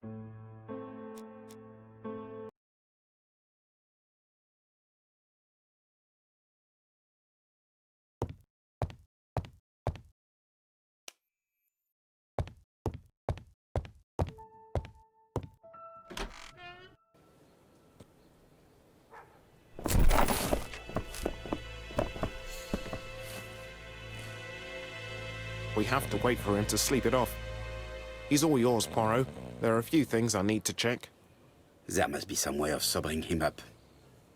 We have to wait for him to sleep it off. He's all yours, Poirot. There are a few things I need to check. There must be some way of sobering him up.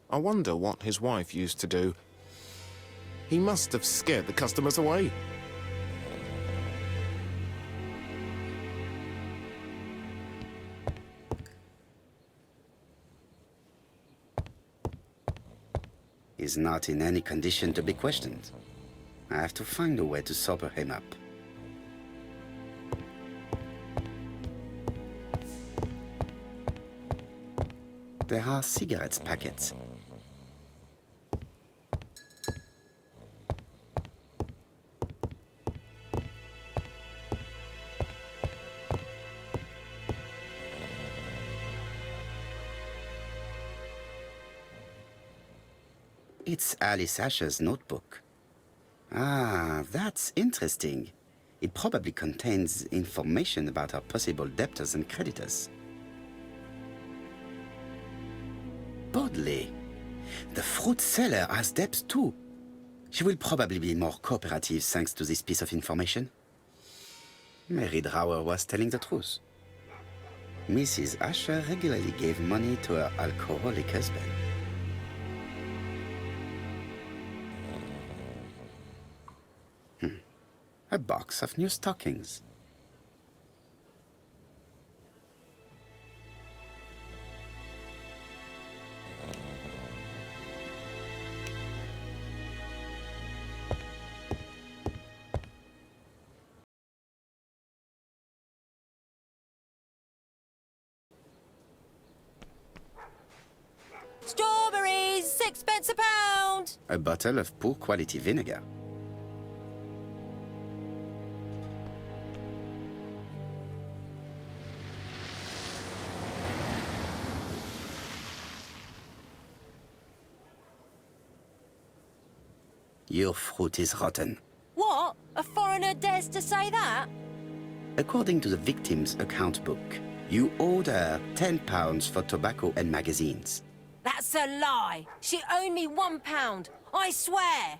I wonder what his wife used to do. He must have scared the customers away. He's not in any condition to be questioned. I have to find a way to sober him up. There are cigarettes packets. It's Alice Asher's notebook. Ah, that's interesting. It probably contains information about our possible debtors and creditors. Bodley. The fruit seller has debts too. She will probably be more cooperative thanks to this piece of information. Mary Drower was telling the truth. Mrs. Asher regularly gave money to her alcoholic husband. A box of new stockings. Strawberries, 6 pence a pound. A bottle of poor quality vinegar. Your fruit is rotten. What? A foreigner dares to say that? According to the victim's account book, you owed her £10 for tobacco and magazines. That's a lie. She owed me £1, I swear.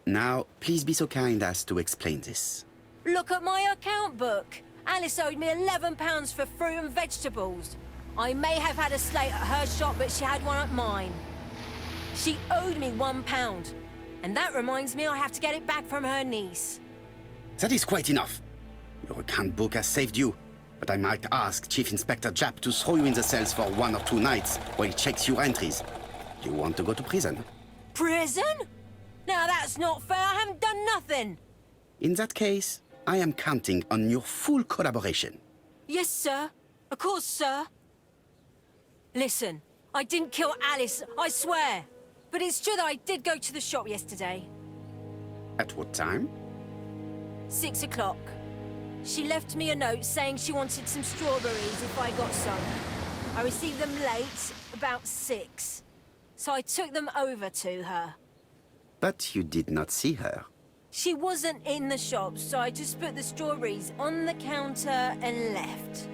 Now, please be so kind as to explain this. Look at my account book. Alice owed me £11 for fruit and vegetables. I may have had a slate at her shop, but she had one at mine. She owed me £1, and that reminds me I have to get it back from her niece. That is quite enough. Your account book has saved you, but I might ask Chief Inspector Japp to throw you in the cells for 1 or 2 nights while he checks your entries. You want to go to prison? Prison? Now that's not fair. I haven't done nothing. In that case, I am counting on your full collaboration. Yes, sir. Of course, sir. Listen, I didn't kill Alice, I swear. But it's true that I did go to the shop yesterday. At what time? 6 o'clock. She left me a note saying she wanted some strawberries if I got some. I received them late, about 6. So I took them over to her. But you did not see her. She wasn't in the shop, so I just put the strawberries on the counter and left.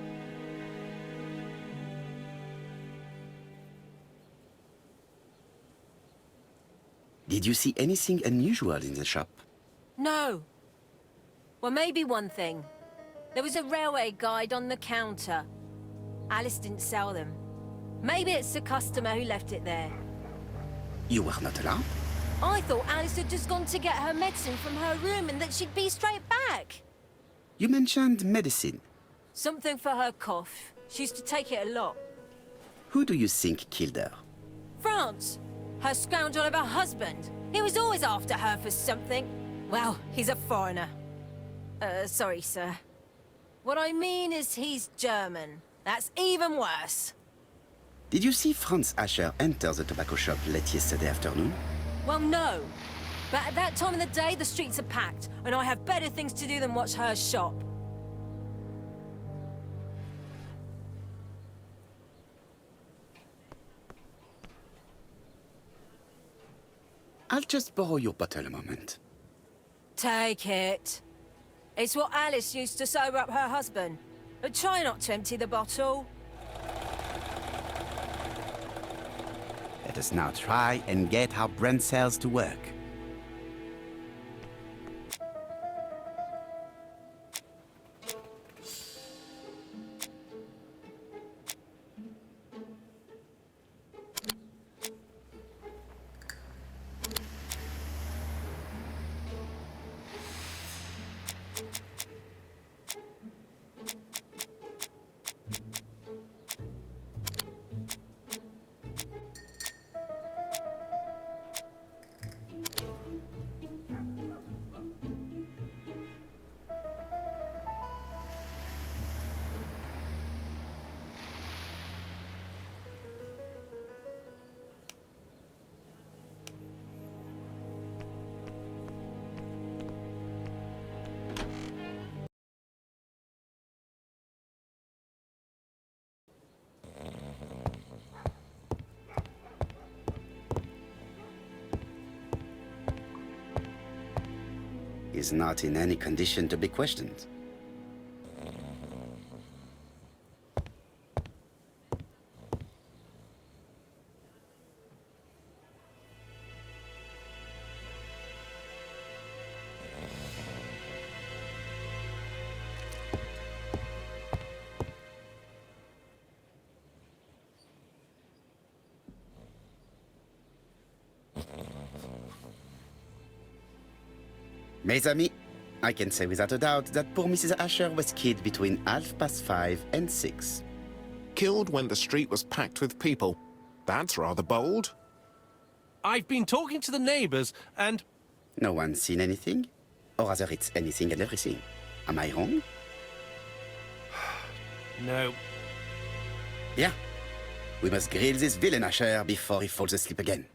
Did you see anything unusual in the shop? No. Well, maybe one thing. There was a railway guide on the counter. Alice didn't sell them. Maybe it's the customer who left it there. You were not alarmed? I thought Alice had just gone to get her medicine from her room and that she'd be straight back. You mentioned medicine. Something for her cough. She used to take it a lot. Who do you think killed her? France. Her scoundrel of a husband. He was always after her for something. Well, he's a foreigner. Sorry, sir. What I mean is he's German. That's even worse. Did you see Franz Asher enter the tobacco shop late yesterday afternoon? Well, no. But at that time of the day, the streets are packed, and I have better things to do than watch her shop. I'll just borrow your bottle a moment. Take it. It's what Alice used to sober up her husband. But try not to empty the bottle. Let us now try and get our brain cells to work. Is not in any condition to be questioned. Mes amis, I can say without a doubt that poor Mrs. Asher was killed between 5:30 and 6. Killed when the street was packed with people. That's rather bold. I've been talking to the neighbors, and... No one's seen anything? Or rather, it's anything and everything. Am I wrong? No. Yeah. We must grill this villain Asher before he falls asleep again.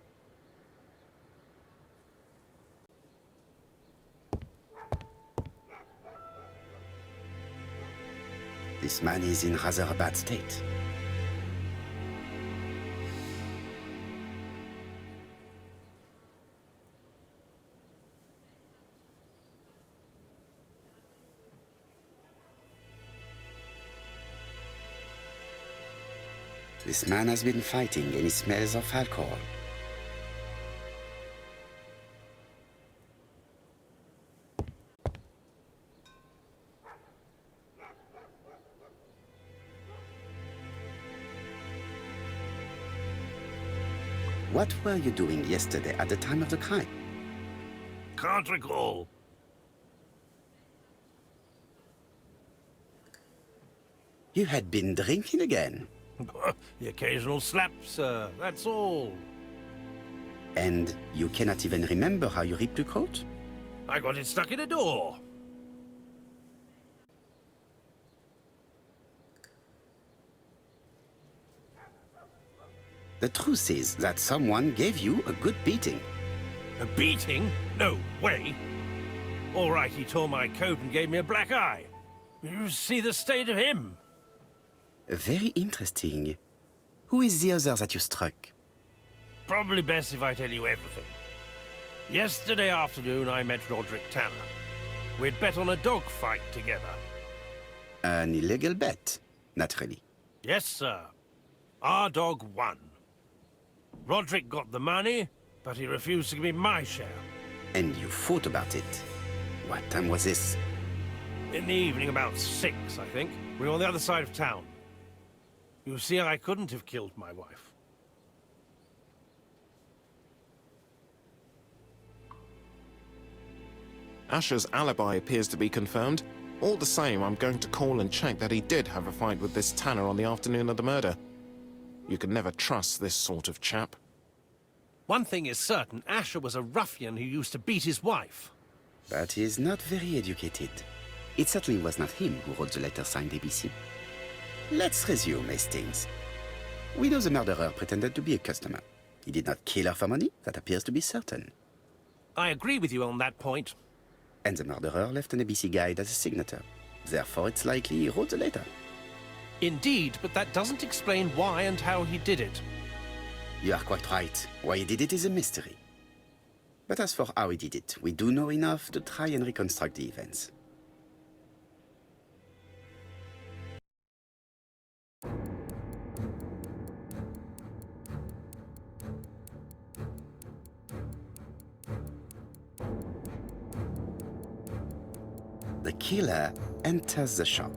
This man is in rather a bad state. This man has been fighting and he smells of alcohol. What were you doing yesterday at the time of the crime? Can't recall. You had been drinking again. The occasional slap, sir, that's all. And you cannot even remember how you ripped your coat? I got it stuck in a door. The truth is that someone gave you a good beating. A beating? No way. All right, he tore my coat and gave me a black eye. You see the state of him? Very interesting. Who is the other that you struck? Probably best if I tell you everything. Yesterday afternoon, I met Roderick Tanner. We'd bet on a dog fight together. An illegal bet, naturally. Yes, sir. Our dog won. Roderick got the money, but he refused to give me my share. And you fought about it. What time was this? In the evening, about 6, I think. We were on the other side of town. You see, I couldn't have killed my wife. Asher's alibi appears to be confirmed. All the same, I'm going to call and check that he did have a fight with this Tanner on the afternoon of the murder. You can never trust this sort of chap. One thing is certain, Asher was a ruffian who used to beat his wife. But he is not very educated. It certainly was not him who wrote the letter signed ABC. Let's resume, Hastings. We know the murderer pretended to be a customer. He did not kill her for money, that appears to be certain. I agree with you on that point. And the murderer left an ABC guide as a signature. Therefore, it's likely he wrote the letter. Indeed, but that doesn't explain why and how he did it. You are quite right. Why he did it is a mystery. But as for how he did it, we do know enough to try and reconstruct the events. The killer enters the shop.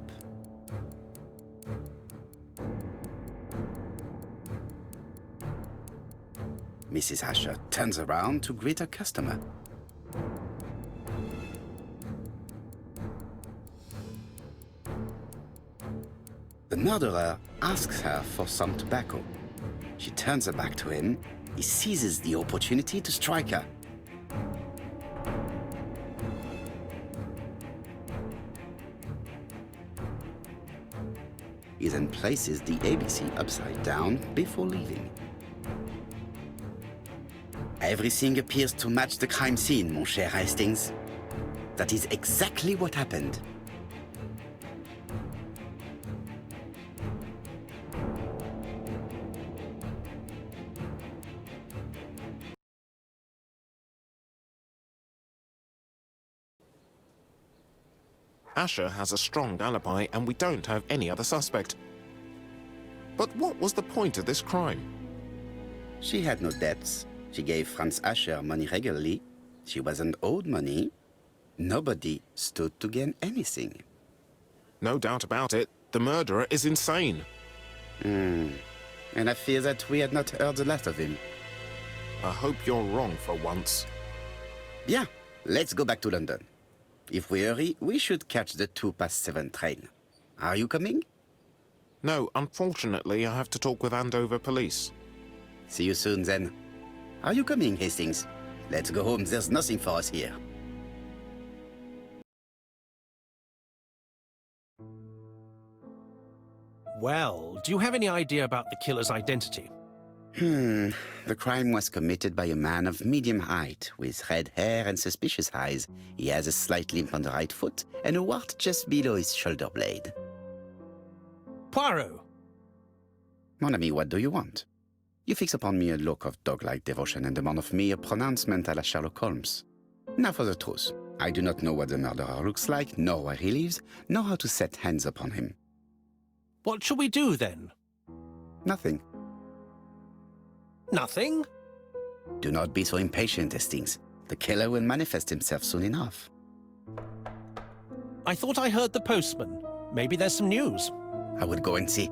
Mrs. Asher turns around to greet her customer. The murderer asks her for some tobacco. She turns her back to him. He seizes the opportunity to strike her. He then places the ABC upside down before leaving. Everything appears to match the crime scene, mon cher Hastings. That is exactly what happened. Asher has a strong alibi and we don't have any other suspect. But what was the point of this crime? She had no debts. She gave Franz Asher money regularly. She wasn't owed money. Nobody stood to gain anything. No doubt about it, the murderer is insane. And I fear that we had not heard the last of him. I hope you're wrong for once. Bien, let's go back to London. If we hurry, we should catch the 7:02 train. Are you coming? No, unfortunately, I have to talk with Andover police. See you soon, then. Are you coming, Hastings? Let's go home. There's nothing for us here. Well, do you have any idea about the killer's identity? The crime was committed by a man of medium height, with red hair and suspicious eyes. He has a slight limp on the right foot and a wart just below his shoulder blade. Poirot! Mon ami, what do you want? You fix upon me a look of dog-like devotion and demand of me a pronouncement à la Sherlock Holmes. Now for the truth. I do not know what the murderer looks like, nor where he lives, nor how to set hands upon him. What shall we do, then? Nothing. Nothing? Do not be so impatient, Hastings. The killer will manifest himself soon enough. I thought I heard the postman. Maybe there's some news. I will go and see.